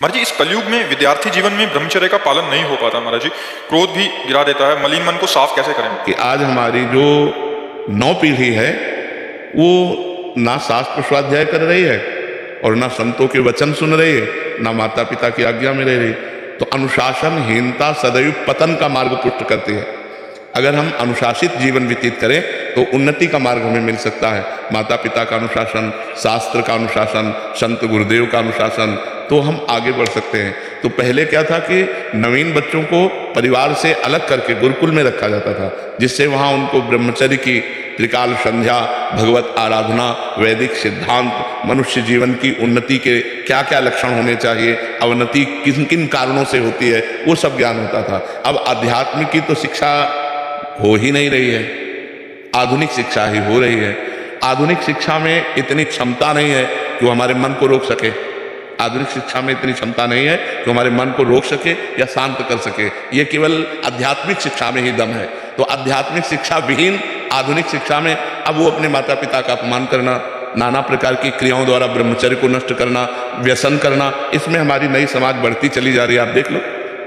महाराज जी, इस कलयुग में विद्यार्थी जीवन में ब्रह्मचर्य का पालन नहीं हो पाता महाराज जी। क्रोध भी गिरा देता है। मलिन मन को साफ कैसे करें? कि आज हमारी जो नौ पीढ़ी है वो ना शास्त्र स्वाध्याय कर रही है और ना संतों के वचन सुन रही है, ना माता पिता की आज्ञा में रह रही। तो अनुशासनहीनता सदैव पतन का मार्ग पुष्ट करती है। अगर हम अनुशासित जीवन व्यतीत करें तो उन्नति का मार्ग हमें मिल सकता है। माता पिता का अनुशासन, शास्त्र का अनुशासन, संत गुरुदेव का अनुशासन, तो हम आगे बढ़ सकते हैं। तो पहले क्या था कि नवीन बच्चों को परिवार से अलग करके गुरुकुल में रखा जाता था, जिससे वहाँ उनको ब्रह्मचर्य की त्रिकाल संध्या, भगवत आराधना, वैदिक सिद्धांत, मनुष्य जीवन की उन्नति के क्या क्या लक्षण होने चाहिए, अवनति किन किन कारणों से होती है, वो सब ज्ञान होता था। अब अध्यात्म की तो शिक्षा हो ही नहीं रही है, आधुनिक शिक्षा ही हो रही है। आधुनिक शिक्षा में इतनी क्षमता नहीं है कि वो हमारे मन को रोक सके। आधुनिक शिक्षा में इतनी क्षमता नहीं है कि हमारे मन को रोक सके या शांत कर सके। ये केवल आध्यात्मिक शिक्षा में ही दम है। तो आध्यात्मिक शिक्षा विहीन आधुनिक शिक्षा में अब वो अपने माता पिता का अपमान करना, नाना प्रकार की क्रियाओं द्वारा ब्रह्मचर्य को नष्ट करना, व्यसन करना, इसमें हमारी नई समाज बढ़ती चली जा रही है। आप देख लो,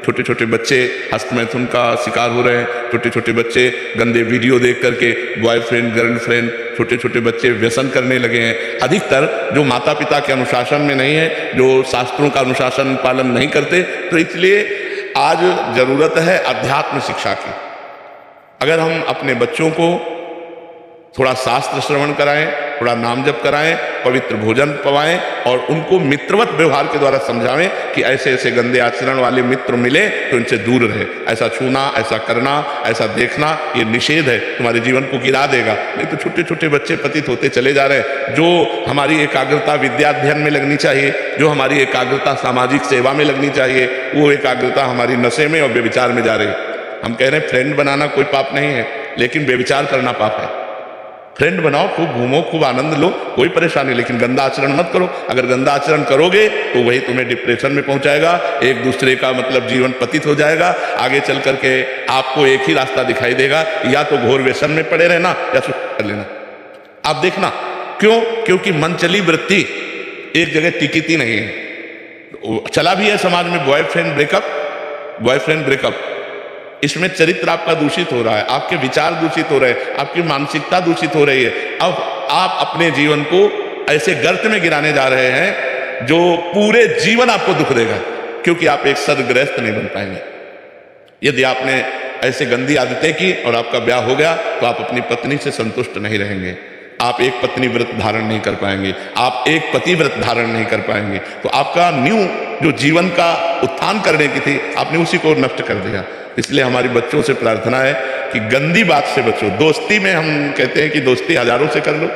छोटे छोटे बच्चे हस्तमैथुन का शिकार हो रहे हैं। छोटे छोटे बच्चे गंदे वीडियो देख करके बॉयफ्रेंड गर्लफ्रेंड, छोटे छोटे बच्चे व्यसन करने लगे हैं। अधिकतर जो माता पिता के अनुशासन में नहीं है, जो शास्त्रों का अनुशासन पालन नहीं करते, तो इसलिए आज जरूरत है अध्यात्म शिक्षा की। अगर हम अपने बच्चों को थोड़ा शास्त्र श्रवण कराएं, थोड़ा नाम जप कराएं, पवित्र भोजन पवाएं और उनको मित्रवत व्यवहार के द्वारा समझावें कि ऐसे ऐसे गंदे आचरण वाले मित्र मिले तो इनसे दूर रहे। ऐसा छूना, ऐसा करना, ऐसा देखना, ये निषेध है, तुम्हारे जीवन को गिरा देगा। नहीं तो छोटे छोटे बच्चे पतित होते चले जा रहे हैं। जो हमारी एकाग्रता विद्याध्ययन में लगनी चाहिए, जो हमारी एकाग्रता सामाजिक सेवा में लगनी चाहिए, वो एकाग्रता हमारी नशे में और व्यभिचार में जा रही है। हम कह रहे हैं फ्रेंड बनाना कोई पाप नहीं है, लेकिन व्यभिचार करना पाप है। फ्रेंड बनाओ, खूब घूमो, खूब आनंद लो, कोई परेशानी, लेकिन गंदा आचरण मत करो। अगर गंदा आचरण करोगे तो वही तुम्हें डिप्रेशन में पहुंचाएगा, एक दूसरे का मतलब जीवन पतित हो जाएगा। आगे चल करके आपको एक ही रास्ता दिखाई देगा, या तो घोर व्यसन में पड़े रहना या सुख कर लेना। आप देखना, क्यों? क्योंकि मनचली वृत्ति एक जगह टिकती नहीं है। चला भी है समाज में बॉयफ्रेंड ब्रेकअप, इसमें चरित्र आपका दूषित हो रहा है, आपके विचार दूषित हो रहे हैं, आपकी मानसिकता दूषित हो रही है। अब आप अपने जीवन को ऐसे गर्त में गिराने जा रहे हैं जो पूरे जीवन आपको दुख देगा, क्योंकि आप एक सद्गृहस्थ नहीं बन पाएंगे। यदि आपने ऐसे गंदी आदतें की और आपका ब्याह हो गया तो आप अपनी पत्नी से संतुष्ट नहीं रहेंगे। आप एक पत्नी व्रत धारण नहीं कर पाएंगे, आप एक पति व्रत धारण नहीं कर पाएंगे। तो आपका न्यू जो जीवन का उत्थान करने की थी, आपने उसी को नष्ट कर दिया। इसलिए हमारी बच्चों से प्रार्थना है कि गंदी बात से बचो। दोस्ती में हम कहते हैं कि दोस्ती हजारों से कर लो,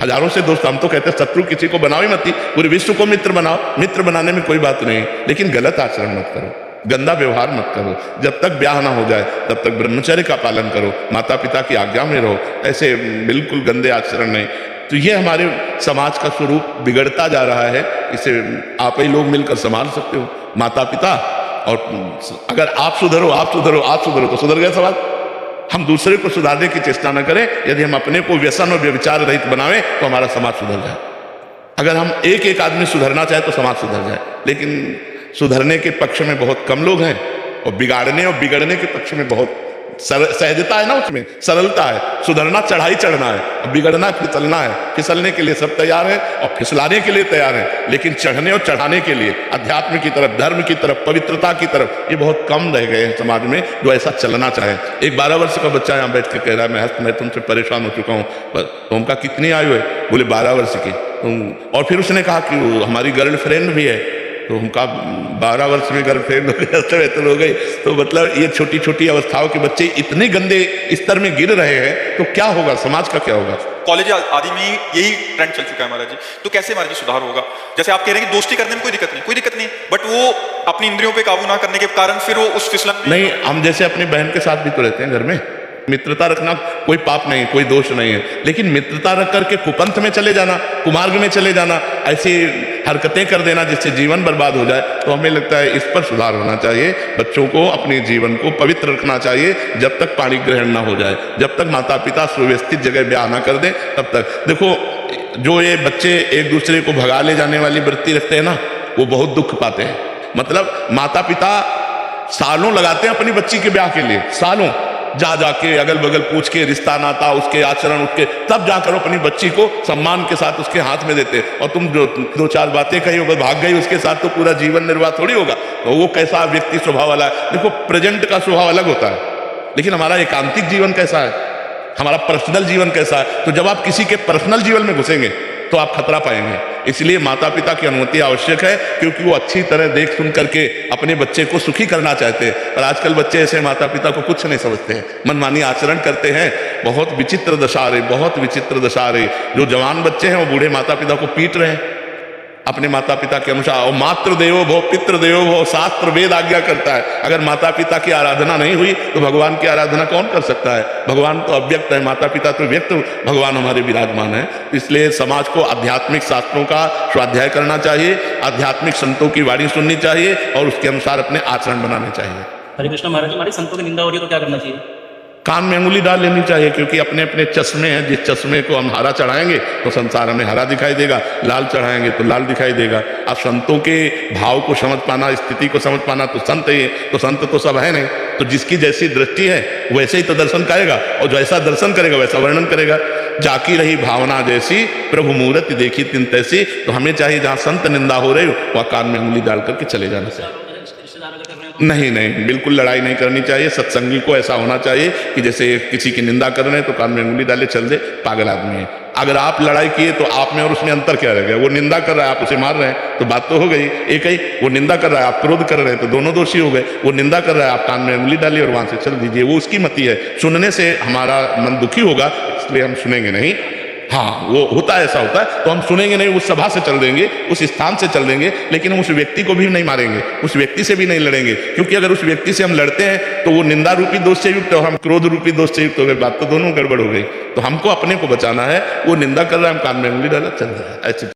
हजारों से दोस्त। हम तो कहते हैं शत्रु किसी को बनाओ ही मत, पूरे विश्व को मित्र बनाओ। मित्र बनाने में कोई बात नहीं, लेकिन गलत आचरण मत करो, गंदा व्यवहार मत करो। जब तक ब्याह ना हो जाए तब तक ब्रह्मचर्य का पालन करो, माता पिता की आज्ञा में रहो, ऐसे बिल्कुल गंदे आचरण नहीं। तो ये हमारे समाज का स्वरूप बिगड़ता जा रहा है। इसे आप ही लोग मिलकर संभाल सकते हो, माता पिता। और अगर आप सुधरो तो सुधर गया समाज। हम दूसरे को सुधारने की चेष्टा न करें। यदि हम अपने को व्यसन और व्यभिचार रहित बनावें तो हमारा समाज सुधर जाए। अगर हम एक एक आदमी सुधरना चाहे तो समाज सुधर जाए, लेकिन सुधरने के पक्ष में बहुत कम लोग हैं और बिगाड़ने और बिगड़ने के पक्ष में बहुत सहजता है ना, उसमें सरलता है। सुधरना चढ़ाई चढ़ना है, बिगड़ना फिसलना है। फिसलने के लिए सब तैयार है और फिसलाने के लिए तैयार है, लेकिन चढ़ने और चढ़ाने के लिए अध्यात्म की तरफ, धर्म की तरफ, पवित्रता की तरफ ये बहुत कम रह गए हैं समाज में जो ऐसा चलना चाहे। एक 12 वर्ष का बच्चा यहाँ बैठ के कह रहा है मैं तुमसे परेशान हो चुका हूँ। तो उनका कितनी आयु है? बोले 12 वर्ष की। और फिर उसने कहा कि हमारी गर्लफ्रेंड भी है। तो उनका 12 वर्ष में गर्लफ्रेंड हो गई। तो मतलब ये छोटी छोटी अवस्थाओं के बच्चे इतने गंदे स्तर में गिर रहे हैं, तो क्या होगा, समाज का क्या होगा? कॉलेज आदि में यही ट्रेंड चल चुका है महाराज जी। तो कैसे महाराज जी सुधार होगा? जैसे आप कह रहे हैं कि दोस्ती करने में कोई दिक्कत नहीं, बट वो अपनी इंद्रियों पे काबू ना करने के कारण फिर वो उस फिसलन नहीं। हम जैसे अपनी बहन के साथ भी तो रहते हैं घर में, मित्रता रखना कोई पाप नहीं, कोई दोष नहीं है, लेकिन मित्रता रख करके कुपंथ में चले जाना, कुमार्ग में चले जाना, ऐसी हरकतें कर देना जिससे जीवन बर्बाद हो जाए, तो हमें लगता है इस पर सुधार होना चाहिए। बच्चों को अपने जीवन को पवित्र रखना चाहिए जब तक पाणी ग्रहण ना हो जाए, जब तक माता पिता सुव्यवस्थित जगह ब्याह ना कर दें तब तक। देखो, जो ये बच्चे एक दूसरे को भगा ले जाने वाली वृत्ति रखते हैं ना, वो बहुत दुख पाते हैं। मतलब माता पिता सालों लगाते हैं अपनी बच्ची के ब्याह के लिए, सालों जा जाके अगल बगल पूछ के रिश्ता नाता उसके आचरण उसके, तब जाकर अपनी बच्ची को सम्मान के साथ उसके हाथ में देते। और तुम जो दो चार बातें कही होगा भाग गई उसके साथ, तो पूरा जीवन निर्वाह थोड़ी होगा। तो वो कैसा व्यक्ति स्वभाव वाला है? देखो प्रेजेंट का स्वभाव अलग होता है, लेकिन हमारा एकांतिक जीवन कैसा है, हमारा पर्सनल जीवन कैसा है। तो जब आप किसी के पर्सनल जीवन में घुसेंगे तो आप खतरा पाएंगे। इसलिए माता पिता की अनुमति आवश्यक है, क्योंकि वो अच्छी तरह देख सुन करके अपने बच्चे को सुखी करना चाहते हैं। पर आजकल बच्चे ऐसे माता पिता को कुछ नहीं समझते हैं, मनमानी आचरण करते हैं। बहुत विचित्र दशा रही, बहुत विचित्र दशा रही। जो जवान बच्चे हैं वो बूढ़े माता पिता को पीट रहे हैं अपने माता पिता के अनुसार। और मातृ देवो भव पितृ देवो भव, शास्त्र वेद आज्ञा करता है। अगर माता पिता की आराधना नहीं हुई तो भगवान की आराधना कौन कर सकता है? भगवान तो अव्यक्त है, माता पिता तो व्यक्त भगवान हमारे विराजमान है। इसलिए समाज को आध्यात्मिक शास्त्रों का स्वाध्याय करना चाहिए, आध्यात्मिक संतों की वाणी सुननी चाहिए और उसके अनुसार अपने आचरण बनाने चाहिए। हरे कृष्ण महाराज, हमारी संतों की निंदा हो रही है तो क्या करना चाहिए? कान में अंगुली डाल लेनी चाहिए, क्योंकि अपने अपने चश्मे हैं। जिस चश्मे को हम हरा चढ़ाएंगे तो संसार हमें हरा दिखाई देगा, लाल चढ़ाएंगे तो लाल दिखाई देगा। अब संतों के भाव को समझ पाना, स्थिति को समझ पाना, तो संत ही, तो संत तो सब है नहीं। तो जिसकी जैसी दृष्टि है वैसे ही तो दर्शन करेगा, और जैसा दर्शन करेगा वैसा वर्णन करेगा। जाकी रही भावना जैसी, प्रभु मूर्ति देखी तिन तैसी। तो हमें चाहिए जहाँ संत निंदा हो रही हो वहाँ कान में अंगुली डाल करके चले जाना चाहिए। रिश्तेदारों के कर रहे हैं नहीं नहीं, बिल्कुल लड़ाई नहीं करनी चाहिए। सत्संगी को ऐसा होना चाहिए कि जैसे किसी की निंदा कर रहे हैं तो कान में अंगुली डाले चल दे, पागल आदमी है। अगर आप लड़ाई किए तो आप में और उसमें अंतर क्या रह गया? वो निंदा कर रहा है, आप उसे मार रहे हैं, तो बात तो हो गई एक ही। वो निंदा कर रहा है, आप क्रोध कर रहे हैं, तो दोनों दोषी हो गए। वो निंदा कर रहा है, आप कान में अंगुली डालिए और वहां से चल दीजिए। वो उसकी मति है, सुनने से हमारा मन दुखी होगा, इसलिए हम सुनेंगे नहीं। हाँ, वो होता है, ऐसा होता है, तो हम सुनेंगे नहीं, उस सभा से चल देंगे, उस स्थान से चल देंगे, लेकिन हम उस व्यक्ति को भी नहीं मारेंगे, उस व्यक्ति से भी नहीं लड़ेंगे। क्योंकि अगर उस व्यक्ति से हम लड़ते हैं तो वो निंदा रूपी दोष से युक्त और हम क्रोध रूपी दोष से युक्त हो गए, बात तो दोनों गड़बड़ हो गई। तो हमको अपने को बचाना है। वो निंदा कर रहा है, हम कान में उंगली डाला, चल रहा है, ऐसे